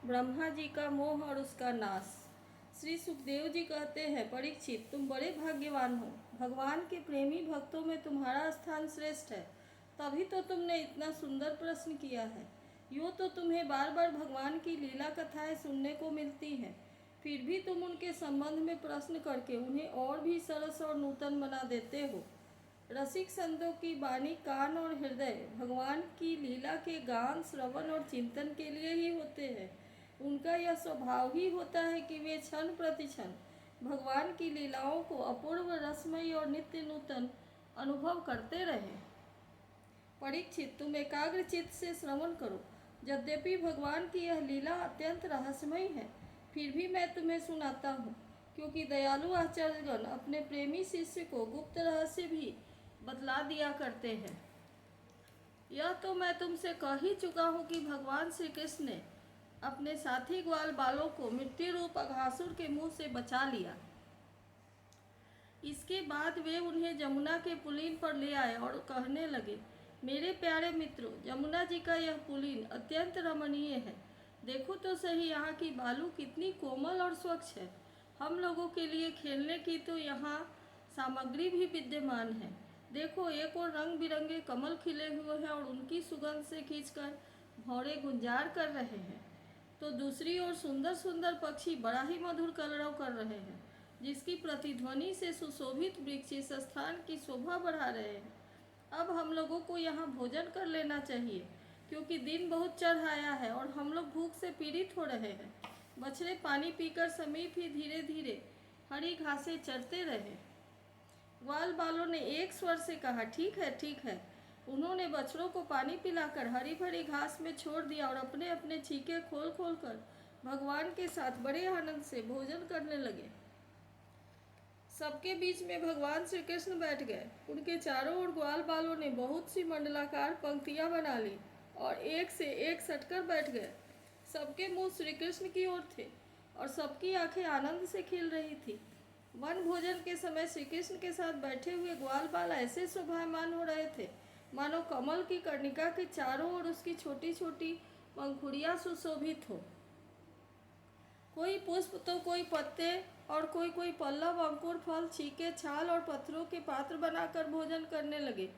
ब्रह्मा जी का मोह और उसका नाश। श्री सुखदेव जी कहते हैं, परीक्षित तुम बड़े भाग्यवान हो, भगवान के प्रेमी भक्तों में तुम्हारा स्थान श्रेष्ठ है, तभी तो तुमने इतना सुंदर प्रश्न किया है। यूँ तो तुम्हें बार बार भगवान की लीला कथाएं सुनने को मिलती हैं, फिर भी तुम उनके संबंध में प्रश्न करके उन्हें और भी सरस और नूतन बना देते हो। रसिक संतों की वाणी, कान और हृदय भगवान की लीला के गान, श्रवण और चिंतन के लिए ही होते हैं। उनका यह स्वभाव ही होता है कि वे क्षण प्रतिक्षण भगवान की लीलाओं को अपूर्व, रसमयी और नित्य नूतन अनुभव करते रहे। परीक्षित तुम एकाग्र चित्त से श्रवण करो। यद्यपि भगवान की यह लीला अत्यंत रहस्यमयी है, फिर भी मैं तुम्हें सुनाता हूँ, क्योंकि दयालु आचार्यगण अपने प्रेमी शिष्य को गुप्त रहस्य भी बतला दिया करते हैं। यह तो मैं तुमसे कह ही चुका हूँ कि भगवान श्री कृष्ण ने अपने साथी ग्वाल बालों को मृत्यु रूप अघासुर के मुंह से बचा लिया। इसके बाद वे उन्हें जमुना के पुलिन पर ले आए और कहने लगे, मेरे प्यारे मित्रों, जमुना जी का यह पुलिन अत्यंत रमणीय है। देखो तो सही यहाँ की बालू कितनी कोमल और स्वच्छ है। हम लोगों के लिए खेलने की तो यहाँ सामग्री भी विद्यमान है। देखो, एक और रंग बिरंगे कमल खिले हुए हैं और उनकी सुगंध से खींचकर भौरे गुंजार कर रहे हैं, तो दूसरी ओर सुंदर सुंदर पक्षी बड़ा ही मधुर कलरव कर रहे हैं, जिसकी प्रतिध्वनि से सुशोभित वृक्ष इस स्थान की शोभा बढ़ा रहे हैं। अब हम लोगों को यहाँ भोजन कर लेना चाहिए, क्योंकि दिन बहुत चढ़ आया है और हम लोग भूख से पीड़ित हो रहे हैं। बछड़े पानी पीकर समीप ही धीरे धीरे हरी घासें चरते रहे। ग्वाल बालों ने एक स्वर से कहा, ठीक है ठीक है। उन्होंने बछड़ों को पानी पिलाकर हरी भरी घास में छोड़ दिया और अपने अपने छीके खोल खोल कर भगवान के साथ बड़े आनंद से भोजन करने लगे। सबके बीच में भगवान श्री कृष्ण बैठ गए। उनके चारों ओर ग्वाल बालों ने बहुत सी मंडलाकार पंक्तियां बना ली और एक से एक सटकर बैठ गए। सबके मुंह श्री कृष्ण की ओर थे और सबकी आंखें आनंद से खिल रही थी। वन भोजन के समय श्री कृष्ण के साथ बैठे हुए ग्वाल बाल ऐसे शोभायमान हो रहे थे, मानो कमल की कर्णिका के चारों ओर उसकी छोटी छोटी पंखुड़ियां सुशोभित हो। कोई पुष्प तो कोई पत्ते और कोई कोई पल्लव, अंकुर, फल, छीके, छाल और पत्थरों के पात्र बनाकर भोजन करने लगे।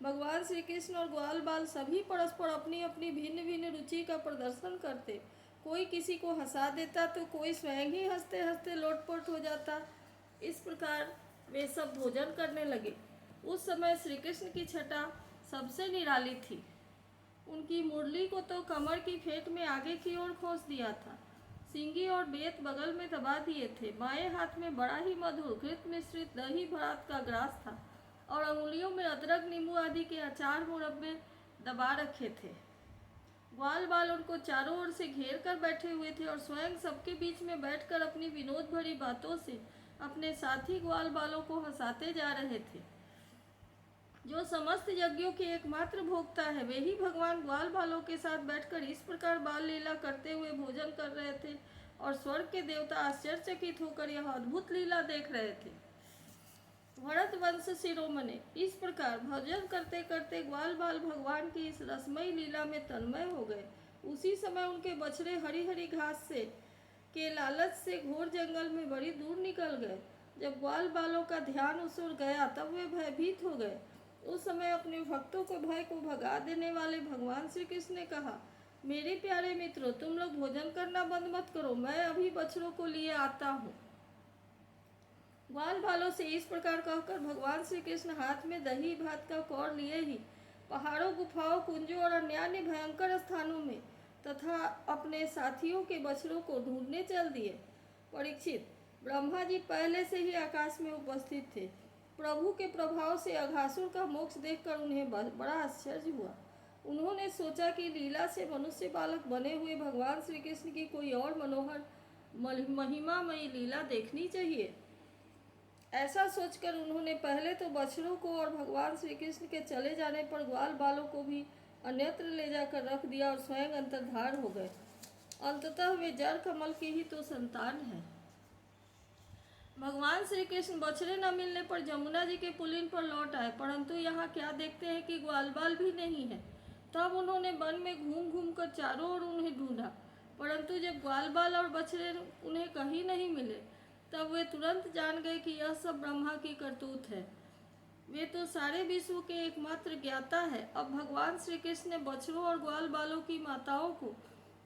भगवान श्री कृष्ण और ग्वाल बाल सभी परस्पर अपनी अपनी भिन्न भिन्न रुचि का प्रदर्शन करते। कोई किसी को हंसा देता तो कोई स्वयं ही हंसते हंसते लोटपोट हो जाता। इस प्रकार वे सब भोजन करने लगे। उस समय श्री कृष्ण की छटा सबसे निराली थी। उनकी मुरली को तो कमर की फेंट में आगे की ओर खोस दिया था। सिंगी और बेत बगल में दबा दिए थे। बाएं हाथ में बड़ा ही मधुर घृत मिश्रित दही भात का ग्रास था और अंगुलियों में अदरक, नींबू आदि के अचार मुरब्बे दबा रखे थे। ग्वाल बाल उनको चारों ओर से घेर कर बैठे हुए थे और स्वयं सबके बीच में बैठकर अपनी विनोद भरी बातों से अपने साथी ग्वाल बालों को हंसाते जा रहे थे। जो समस्त यज्ञों के एकमात्र भोक्ता है, वे ही भगवान ग्वाल बालों के साथ बैठकर इस प्रकार बाल लीला करते हुए भोजन कर रहे थे और स्वर्ग के देवता आश्चर्यचकित होकर यह अद्भुत लीला देख रहे थे। भरत वंश शिरोमणि इस प्रकार भोजन करते करते ग्वाल बाल भगवान की इस रसमयी लीला में तन्मय हो गए। उसी समय उनके बछड़े हरी हरी घास से के लालच से घोर जंगल में बड़ी दूर निकल गए। जब ग्वाल बालों का ध्यान उस ओर गया, तब वे भयभीत हो गए। उस समय अपने भक्तों को भय को भगा देने वाले भगवान श्री कृष्ण ने कहा, मेरे प्यारे मित्रों, तुम लोग भोजन करना बंद मत करो, मैं अभी बछड़ों को लिए आता हूँ। ग्वाल बालों से इस प्रकार कहकर भगवान श्री कृष्ण हाथ में दही भात का कौर लिए ही पहाड़ों, गुफाओं, कुंजों और अन्य भयंकर स्थानों में तथा अपने साथियों के बछड़ों को ढूंढने चल दिए। परीक्षित, ब्रह्मा जी पहले से ही आकाश में उपस्थित थे। प्रभु के प्रभाव से अघासुर का मोक्ष देखकर उन्हें बड़ा आश्चर्य हुआ। उन्होंने सोचा कि लीला से मनुष्य बालक बने हुए भगवान श्री कृष्ण की कोई और मनोहर महिमामयी लीला देखनी चाहिए। ऐसा सोचकर उन्होंने पहले तो बछड़ों को और भगवान श्री कृष्ण के चले जाने पर ग्वाल बालों को भी अन्यत्र ले जाकर रख दिया और स्वयं अंतर्धान हो गए। अंततः वे जड़ कमल की ही तो संतान है। भगवान श्री कृष्ण बछड़े न मिलने पर जमुना जी के पुलिन पर लौट आए, परंतु यहाँ क्या देखते हैं कि ग्वाल बाल भी नहीं है। तब उन्होंने वन में घूम घूम कर चारों ओर उन्हें ढूंढा, परंतु परंतु जब ग्वाल बाल और बछड़े उन्हें कहीं नहीं मिले तब वे तुरंत जान गए कि यह सब ब्रह्मा की करतूत है। वे तो सारे विश्व के एकमात्र ज्ञाता है। अब भगवान श्री कृष्ण ने बछड़ों और ग्वाल बालों की माताओं को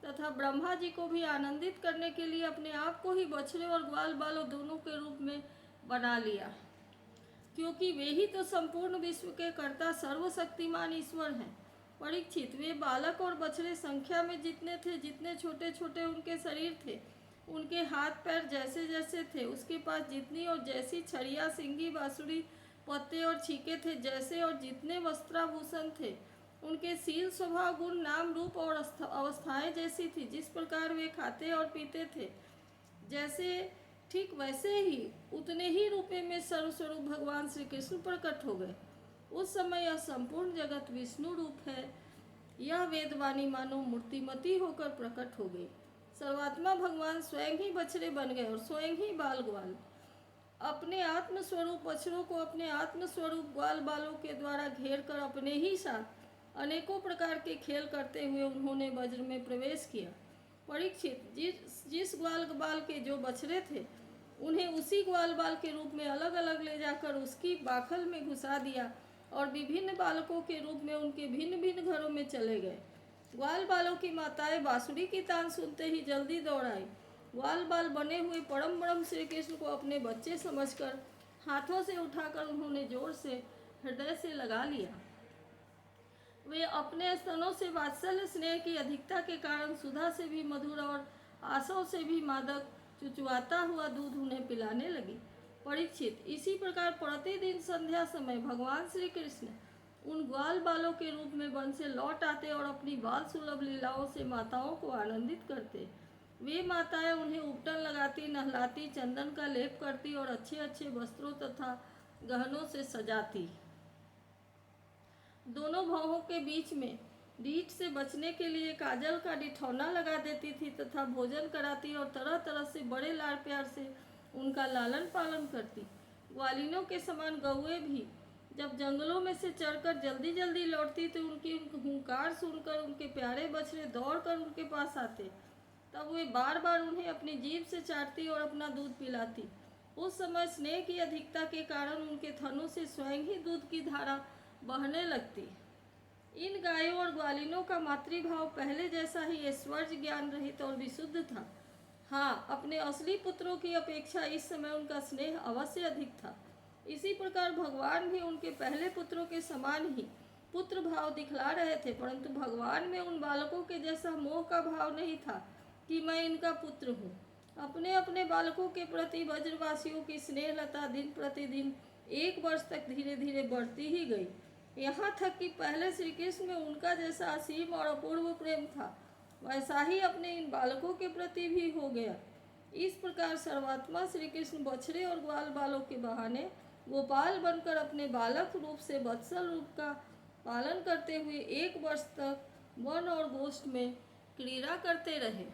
तथा ब्रह्मा जी को भी आनंदित करने के लिए अपने आप को ही बछड़े और ग्वाल बालों दोनों के रूप में बना लिया, क्योंकि वे ही तो संपूर्ण विश्व के कर्ता सर्वशक्तिमान ईश्वर हैं। परीक्षित, वे बालक और बछड़े संख्या में जितने थे, जितने छोटे छोटे उनके शरीर थे, उनके हाथ पैर जैसे जैसे थे, उसके पास जितनी और जैसी छड़ियाँ, सिंगी, बांसुरी, पत्ते और छीके थे, जैसे और जितने वस्त्राभूषण थे, उनके शील, स्वभाव, गुण, नाम, रूप और अवस्थाएं जैसी थी। जिस प्रकार वे खाते और पीते थे जैसे, ठीक वैसे ही उतने ही रूपे में सर्वस्वरूप भगवान श्री कृष्ण प्रकट हो गए। उस समय यह संपूर्ण जगत विष्णु रूप है, यह वेदवाणी मानो मूर्तिमती होकर प्रकट हो गई। सर्वात्मा भगवान स्वयं ही बछड़े बन गए और स्वयं ही बाल ग्वाल। अपने आत्मस्वरूप बछड़ों को अपने आत्मस्वरूप ग्वाल बालों के द्वारा घेर कर अपने ही साथ अनेकों प्रकार के खेल करते हुए उन्होंने वज्र में प्रवेश किया। परीक्षित, जिस ग्वाल बाल के जो बछड़े थे, उन्हें उसी ग्वाल बाल के रूप में अलग अलग ले जाकर उसकी बाखल में घुसा दिया और विभिन्न बालकों के रूप में उनके भिन्न भिन्न घरों में चले गए। ग्वाल बालों की माताएं बांसुरी की तान सुनते ही जल्दी दौड़ आई। ग्वाल बाल बने हुए परम ब्रह्म श्री कृष्ण को अपने बच्चे समझकर हाथों से उठाकर उन्होंने जोर से हृदय से लगा लिया। वे अपने स्तनों से वात्सल्य स्नेह की अधिकता के कारण सुधा से भी मधुर और आसों से भी मादक चुचुआता हुआ दूध उन्हें पिलाने लगी। परीक्षित, इसी प्रकार प्रतिदिन संध्या समय भगवान श्री कृष्ण उन ग्वाल बालों के रूप में वन से लौट आते और अपनी बाल सुलभ लीलाओं से माताओं को आनंदित करते। वे माताएं उन्हें उपटन लगाती, नहलाती, चंदन का लेप करती और अच्छे अच्छे वस्त्रों तथा गहनों से सजाती। दोनों भौहों के बीच में रीठ से बचने के लिए काजल का डिठौना लगा देती थी तथा भोजन कराती और तरह तरह से बड़े लाड़ प्यार से उनका लालन पालन करती। ग्वालिनों के समान गौएं भी जब जंगलों में से चढ़कर जल्दी जल्दी लौटती तो उनकी हुंकार सुनकर उनके प्यारे बछड़े दौड़कर उनके पास आते। तब वे बार बार उन्हें अपनी जीभ से चाटती और अपना दूध पिलाती। उस समय स्नेह की अधिकता के कारण उनके थनों से स्वयं ही दूध की धारा बहने लगती। इन गायों और ग्वालिनों का मातृभाव पहले जैसा ही ऐश्वर्य ज्ञान रहित और विशुद्ध था। हाँ, अपने असली पुत्रों की अपेक्षा इस समय उनका स्नेह अवश्य अधिक था। इसी प्रकार भगवान भी उनके पहले पुत्रों के समान ही पुत्र भाव दिखला रहे थे, परंतु भगवान में उन बालकों के जैसा मोह का भाव नहीं था कि मैं इनका पुत्र हूँ। अपने अपने बालकों के प्रति ब्रजवासियों की स्नेहलता दिन प्रतिदिन 1 वर्ष तक धीरे धीरे बढ़ती ही गई। यहाँ तक कि पहले श्री कृष्ण में उनका जैसा असीम और अपूर्व प्रेम था, वैसा ही अपने इन बालकों के प्रति भी हो गया। इस प्रकार सर्वात्मा श्री कृष्ण बछड़े और ग्वाल बालों के बहाने गोपाल बनकर अपने बालक रूप से वत्सल रूप का पालन करते हुए 1 वर्ष तक वन और गोष्ठ में क्रीड़ा करते रहे।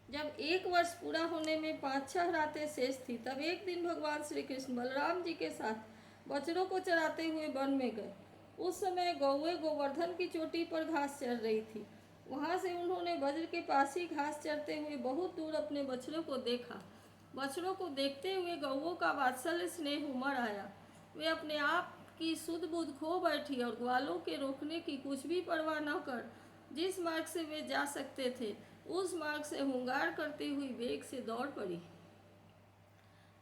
जब 1 वर्ष पूरा होने में 5-6 रातें शेष थी, तब एक दिन भगवान श्री कृष्ण बलराम जी के साथ बछड़ों को चराते हुए वन में गए। उस समय गौएं गोवर्धन की चोटी पर घास चर रही थी। वहां से उन्होंने वज्र के पास ही घास चरते हुए बहुत दूर अपने बछड़ों को देखा। बछड़ों को देखते हुए गौओं का वात्सल्य स्नेह उमड़ आया। वे अपने आप की सुध बुध खो बैठी और ग्वालों के रोकने की कुछ भी परवाह न कर जिस मार्ग से वे जा सकते थे, उस मार्ग से हुंकार करती हुई वेग से दौड़ पड़ी।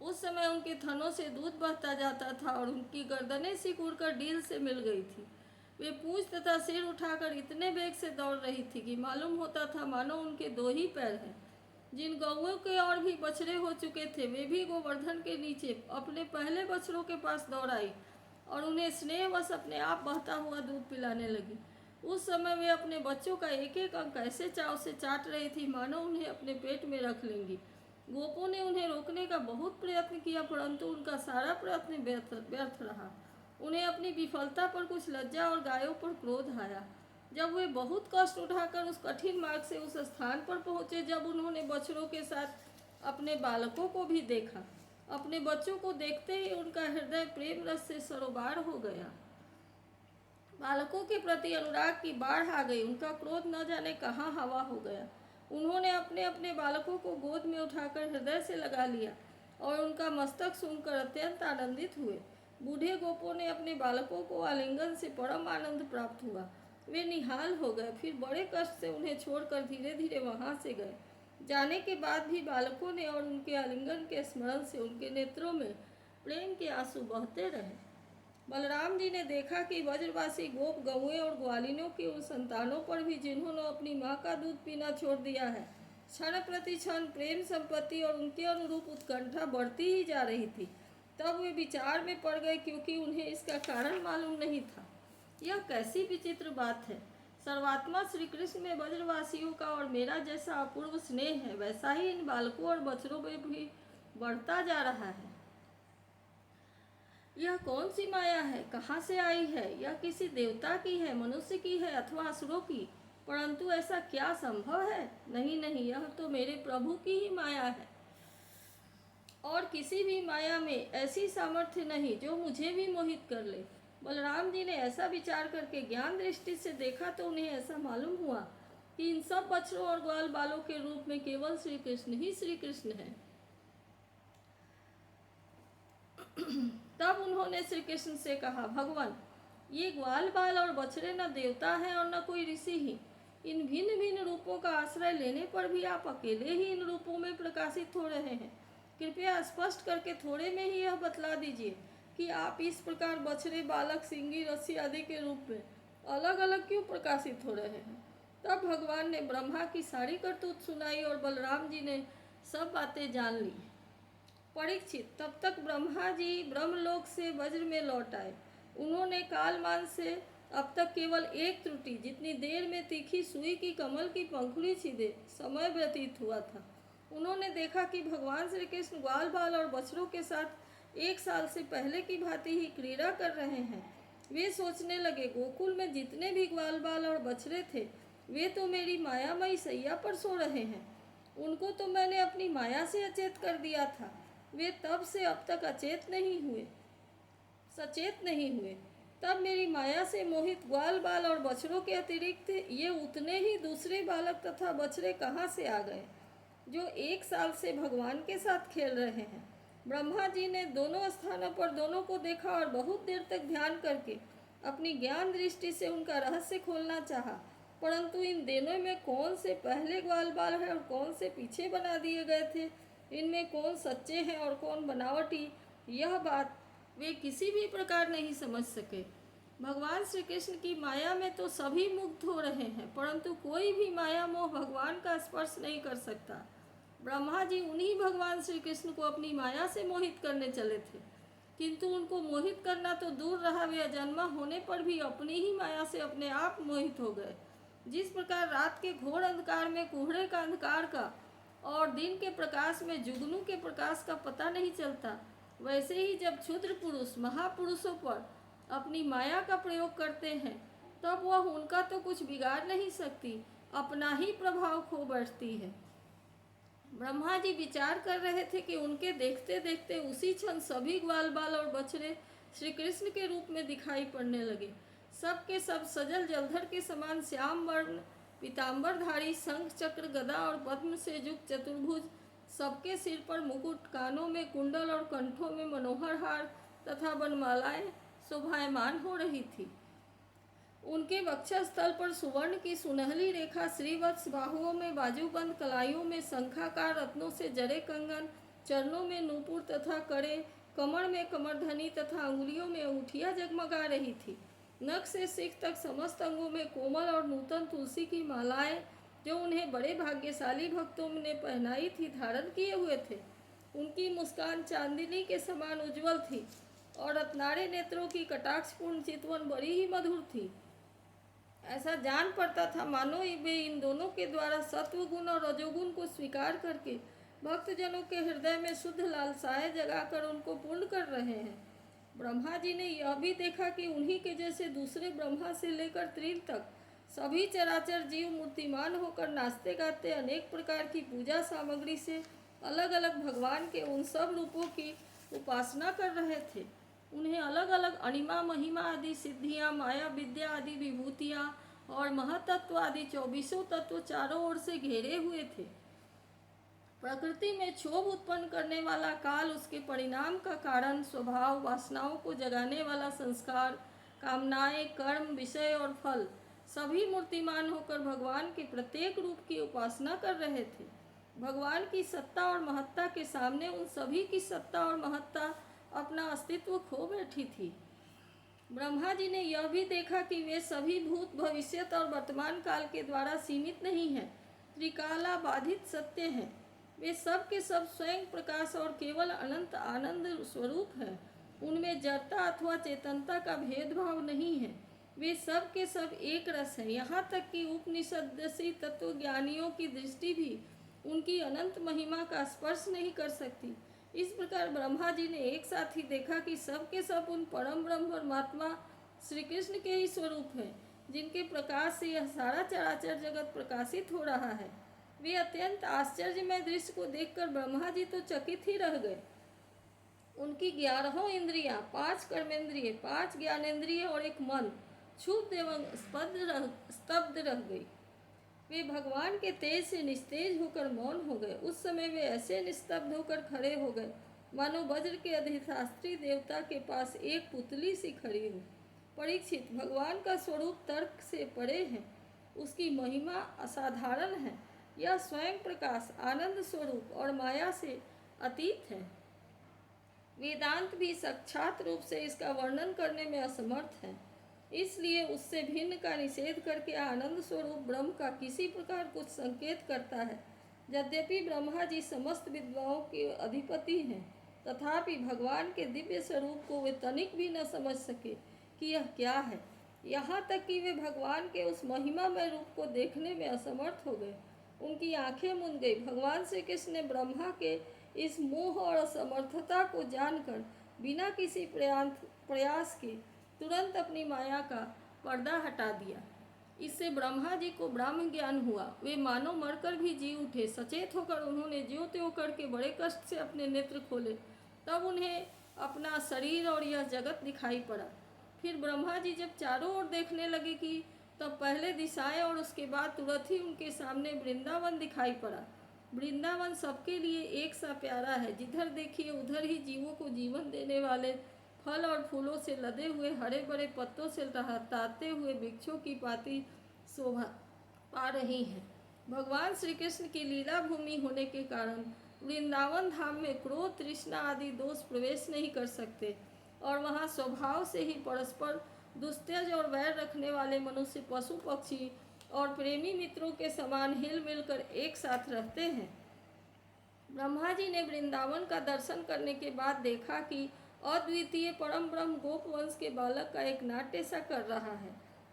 उस समय उनके थनों से दूध बहता जाता था और उनकी गर्दनें सिकुड़कर डील से मिल गई थी। वे पूंछ तथा सिर उठाकर इतने वेग से दौड़ रही थी कि मालूम होता था मानो उनके 2 ही पैर हैं। जिन गौओं के और भी बछड़े हो चुके थे, वे भी गोवर्धन के नीचे अपने पहले बछड़ों के पास दौड़ आई और उन्हें स्नेहवश अपने आप बहता हुआ दूध पिलाने लगी। उस समय वे अपने बच्चों का एक एक अंग ऐसे चाव से चाट रही थी मानो उन्हें अपने पेट में रख लेंगी। गोपों ने उन्हें रोकने का बहुत प्रयत्न किया, परंतु उनका सारा प्रयत्न व्यर्थ रहा। उन्हें अपनी विफलता पर कुछ लज्जा और गायों पर क्रोध आया। जब वे बहुत कष्ट उठाकर उस कठिन मार्ग से उस स्थान पर पहुंचे जब उन्होंने बछड़ों के साथ अपने बालकों को भी देखा, अपने बच्चों को देखते ही उनका हृदय प्रेम रस से सरोबार हो गया। बालकों के प्रति अनुराग की बाढ़ आ गई। उनका क्रोध न जाने कहाँ हवा हो गया। उन्होंने अपने अपने बालकों को गोद में उठाकर हृदय से लगा लिया और उनका मस्तक सूंघकर अत्यंत आनंदित हुए। बूढ़े गोपों ने अपने बालकों को आलिंगन से परम आनंद प्राप्त हुआ। वे निहाल हो गए, फिर बड़े कष्ट से उन्हें छोड़कर धीरे धीरे वहां से गए। जाने के बाद भी बालकों ने और उनके आलिंगन के स्मरण से उनके नेत्रों में प्रेम के आंसू बहते रहे। बलराम जी ने देखा कि ब्रजवासी गोप गौएं और ग्वालिनों की उन संतानों पर भी जिन्होंने अपनी माँ का दूध पीना छोड़ दिया है, क्षण प्रति क्षण प्रेम संपत्ति और उनके अनुरूप उत्कंठा बढ़ती ही जा रही थी। तब वे विचार में पड़ गए, क्योंकि उन्हें इसका कारण मालूम नहीं था। यह कैसी विचित्र बात है। सर्वात्मा श्री कृष्ण में ब्रजवासियों का और मेरा जैसा अपूर्व स्नेह है, वैसा ही इन बालकों और बछड़ों में भी बढ़ता जा रहा है। यह कौन सी माया है, कहाँ से आई है? यह किसी देवता की है, मनुष्य की है अथवा असुरों की? परंतु ऐसा क्या संभव है? नहीं नहीं, यह तो मेरे प्रभु की ही माया है और किसी भी माया में ऐसी सामर्थ्य नहीं जो मुझे भी मोहित कर ले। बलराम जी ने ऐसा विचार करके ज्ञान दृष्टि से देखा तो उन्हें ऐसा मालूम हुआ कि इन सब बछड़ों और ग्वाल बालों के रूप में केवल श्री कृष्ण ही श्री कृष्ण है। तब उन्होंने श्री कृष्ण से कहा, भगवान, ये ग्वाल बाल और बछड़े न देवता हैं और न कोई ऋषि ही। इन भिन्न भिन्न रूपों का आश्रय लेने पर भी आप अकेले ही इन रूपों में प्रकाशित हो रहे हैं। कृपया स्पष्ट करके थोड़े में ही यह बतला दीजिए कि आप इस प्रकार बछड़े, बालक, सिंगी, रस्सी आदि के रूप में अलग अलग क्यों प्रकाशित हो रहे हैं। तब भगवान ने ब्रह्मा की सारी करतूत सुनाई और बलराम जी ने सब बातें जान ली। परीक्षित, तब तक ब्रह्मा जी ब्रह्मलोक से वज्र में लौट आए। उन्होंने कालमान से अब तक केवल एक त्रुटि, जितनी देर में तीखी सुई की कमल की पंखुड़ी छिदे समय व्यतीत हुआ था। उन्होंने देखा कि भगवान श्री कृष्ण ग्वाल बाल और बछड़ों के साथ 1 साल से पहले की भांति ही क्रीड़ा कर रहे हैं। वे सोचने लगे, गोकुल में जितने भी ग्वाल बाल और बछड़े थे, वे तो मेरी मायामयी सैया पर सो रहे हैं। उनको तो मैंने अपनी माया से अचेत कर दिया था। वे तब से अब तक सचेत नहीं हुए। तब मेरी माया से मोहित ग्वाल बाल और बछड़ों के अतिरिक्त ये उतने ही दूसरे बालक तथा बछड़े कहाँ से आ गए, जो 1 साल से भगवान के साथ खेल रहे हैं। ब्रह्मा जी ने दोनों स्थानों पर दोनों को देखा और बहुत देर तक ध्यान करके अपनी ज्ञान दृष्टि से उनका रहस्य खोलना चाहा, परंतु इन दोनों में कौन से पहले ग्वाल बाल है और कौन से पीछे बना दिए गए थे, इनमें कौन सच्चे हैं और कौन बनावटी, यह बात वे किसी भी प्रकार नहीं समझ सके। भगवान श्री कृष्ण की माया में तो सभी मुग्ध हो रहे हैं, परंतु कोई भी माया मोह भगवान का स्पर्श नहीं कर सकता। ब्रह्मा जी उन्हीं भगवान श्री कृष्ण को अपनी माया से मोहित करने चले थे, किंतु उनको मोहित करना तो दूर रहा, वे अजन्मा होने पर भी अपनी ही माया से अपने आप मोहित हो गए। जिस प्रकार रात के घोर अंधकार में कुहरे का अंधकार का और दिन के प्रकाश में जुगनू के प्रकाश का पता नहीं चलता, वैसे ही जब क्षुद्र पुरुष महापुरुषों पर अपनी माया का प्रयोग करते हैं, तब वह उनका तो कुछ बिगाड़ नहीं सकती, अपना ही प्रभाव खो बैठती है। ब्रह्मा जी विचार कर रहे थे कि उनके देखते देखते उसी क्षण सभी ग्वाल बाल और बछड़े श्री कृष्ण के रूप में दिखाई पड़ने लगे। सब के सब सजल जलधर के समान श्याम वर्ण पीताम्बरधारी, शंख चक्र गदा और पद्म से युक्त चतुर्भुज, सबके सिर पर मुकुट, कानों में कुंडल और कंठों में मनोहर हार तथा वनमालाएं शोभायमान हो रही थी। उनके वक्षस्थल पर सुवर्ण की सुनहली रेखा, श्रीवत्स बाहुओं में बाजूबंद, कलाइयों में शंखाकार रत्नों से जड़े कंगन, चरणों में नूपुर तथा कड़े, कमर में कमरधनी तथा अंगुलियों में अंगूठियां जगमगा रही थी। नख से सिख तक समस्त अंगों में कोमल और नूतन तुलसी की मालाएं, जो उन्हें बड़े भाग्यशाली भक्तों ने पहनाई थी, धारण किए हुए थे। उनकी मुस्कान चांदनी के समान उज्जवल थी और रत्नारे नेत्रों की कटाक्षपूर्ण चितवन बड़ी ही मधुर थी। ऐसा जान पड़ता था मानो वे इन दोनों के द्वारा सत्व गुण और रजोगुण को स्वीकार करके भक्तजनों के हृदय में शुद्ध लालसाएं जगाकर उनको पूर्ण कर रहे हैं। ब्रह्मा जी ने यह भी देखा कि उन्हीं के जैसे दूसरे ब्रह्मा से लेकर त्रिल तक सभी चराचर जीव मूर्तिमान होकर नाचते गाते अनेक प्रकार की पूजा सामग्री से अलग अलग भगवान के उन सब रूपों की उपासना कर रहे थे। उन्हें अलग अलग अणिमा, महिमा आदि सिद्धियां, माया विद्या आदि विभूतियां और महतत्व आदि 24 तत्व चारों ओर से घेरे हुए थे। प्रकृति में क्षोभ उत्पन्न करने वाला काल, उसके परिणाम का कारण, स्वभाव, वासनाओं को जगाने वाला संस्कार, कामनाएं, कर्म, विषय और फल, सभी मूर्तिमान होकर भगवान के प्रत्येक रूप की उपासना कर रहे थे। भगवान की सत्ता और महत्ता के सामने उन सभी की सत्ता और महत्ता अपना अस्तित्व खो बैठी थी। ब्रह्मा जी ने यह भी देखा कि वे सभी भूत, भविष्यत और वर्तमान काल के द्वारा सीमित नहीं हैं, त्रिकाला बाधित सत्य हैं। वे सब के सब स्वयं प्रकाश और केवल अनंत आनंद स्वरूप हैं। उनमें जड़ता अथवा चेतनता का भेदभाव नहीं है। वे सब के सब एक रस हैं। यहाँ तक कि उपनिषदसी तत्वज्ञानियों की दृष्टि भी उनकी अनंत महिमा का स्पर्श नहीं कर सकती। इस प्रकार ब्रह्मा जी ने एक साथ ही देखा कि सब के सब उन परम ब्रह्म परमात्मा श्री कृष्ण के ही स्वरूप हैं, जिनके प्रकाश से यह सारा चराचर जगत प्रकाशित हो रहा है। वे अत्यंत आश्चर्यमय दृश्य को देखकर ब्रह्मा जी तो चकित ही रह गए। उनकी 11 इंद्रियां, 5 कर्मेंद्रिय, 5 ज्ञानेंद्रिय और एक मन क्षुब्ध एवं स्तब्ध रह गई। वे भगवान के तेज से निस्तेज होकर मौन हो गए। उस समय वे ऐसे निस्तब्ध होकर खड़े हो गए मानो वज्र के अधिशास्त्री देवता के पास एक पुतली सी खड़ी हो। परीक्षित, भगवान का स्वरूप तर्क से परे है। उसकी महिमा असाधारण है। यह स्वयं प्रकाश, आनंद स्वरूप और माया से अतीत है। वेदांत भी साक्षात रूप से इसका वर्णन करने में असमर्थ है। इसलिए उससे भिन्न का निषेध करके आनंद स्वरूप ब्रह्म का किसी प्रकार कुछ संकेत करता है। यद्यपि ब्रह्मा जी समस्त विद्वाओं के अधिपति हैं, तथापि भगवान के दिव्य स्वरूप को वे तनिक भी न समझ सके कि यह क्या है। यहाँ तक कि वे भगवान के उस महिमामय रूप को देखने में असमर्थ हो गए। उनकी आंखें मूंद गई। भगवान श्री कृष्ण ने ब्रह्मा के इस मोह और असमर्थता को जानकर बिना किसी प्रयास के तुरंत अपनी माया का पर्दा हटा दिया। इससे ब्रह्मा जी को ब्रह्म ज्ञान हुआ। वे मानो मरकर भी जी उठे। सचेत होकर उन्होंने ज्यों त्यों करके बड़े कष्ट से अपने नेत्र खोले। तब उन्हें अपना शरीर और यह जगत दिखाई पड़ा। फिर ब्रह्मा जी जब चारों ओर देखने लगे कि तब पहले दिशाएं और उसके बाद तुरंत ही उनके सामने वृंदावन दिखाई पड़ा। वृंदावन सबके लिए एक सा प्यारा है। जिधर देखिए उधर ही जीवों को जीवन देने वाले फल और फूलों से लदे हुए हरे भरे पत्तों से लहराते हुए वृक्षों की पाती शोभा पा रही हैं। भगवान श्री कृष्ण की लीला भूमि होने के कारण वृंदावन धाम में क्रोध, तृष्णा आदि दोष प्रवेश नहीं कर सकते और वहाँ स्वभाव से ही परस्पर दुस्तेज और वैर रखने वाले मनुष्य, पशु पक्षी और प्रेमी मित्रों के समान हिल मिलकर एक साथ रहते हैं। ब्रह्मा जी ने वृंदावन का दर्शन करने के बाद देखा कि अद्वितीय परम ब्रह्म गोप वंश के बालक का एक नाट्य सा कर रहा है।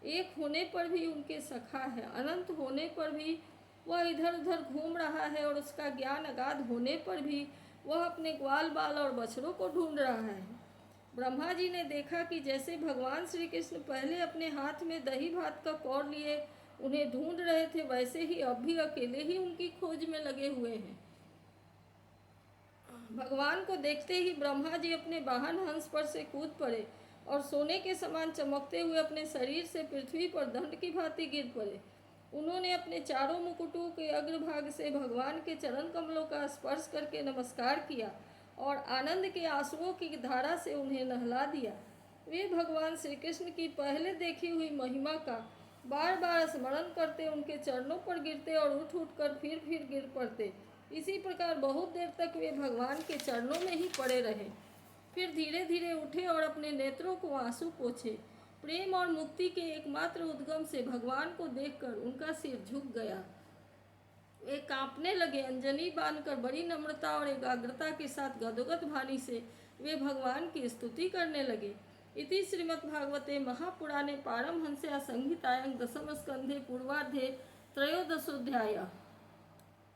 एक होने पर भी उनके सखा है, अनंत होने पर भी वह इधर उधर घूम रहा है और उसका ज्ञान अगाध होने पर भी वह अपने ग्वाल बाल और बछड़ों को ढूंढ रहा है। ब्रह्मा जी ने देखा कि जैसे भगवान श्री कृष्ण पहले अपने हाथ में दही भात का कौर लिए उन्हें ढूंढ रहे थे, वैसे ही अब भी अकेले ही उनकी खोज में लगे हुए हैं। भगवान को देखते ही ब्रह्मा जी अपने वाहन हंस पर से कूद पड़े और सोने के समान चमकते हुए अपने शरीर से पृथ्वी पर दंड की भांति गिर पड़े। उन्होंने अपने चारों मुकुटों के अग्रभाग से भगवान के चरण कमलों का स्पर्श करके नमस्कार किया और आनंद के आंसुओं की धारा से उन्हें नहला दिया। वे भगवान श्री कृष्ण की पहले देखी हुई महिमा का बार बार स्मरण करते, उनके चरणों पर गिरते और उठ उठ कर फिर गिर पड़ते। इसी प्रकार बहुत देर तक वे भगवान के चरणों में ही पड़े रहे। फिर धीरे धीरे उठे और अपने नेत्रों को आंसू पोंछे। प्रेम और मुक्ति के एकमात्र उद्गम से भगवान को देखकर उनका सिर झुक गया। वे कांपने लगे। अंजनी बांधकर बड़ी नम्रता और एकाग्रता के साथ गदगद वाणी से वे भगवान की स्तुति करने लगे। इति श्रीमद्भागवते महापुराणे पारमहंस्यां संहितायां दशम स्कंधे पूर्वार्धे त्रयोदशोऽध्यायः।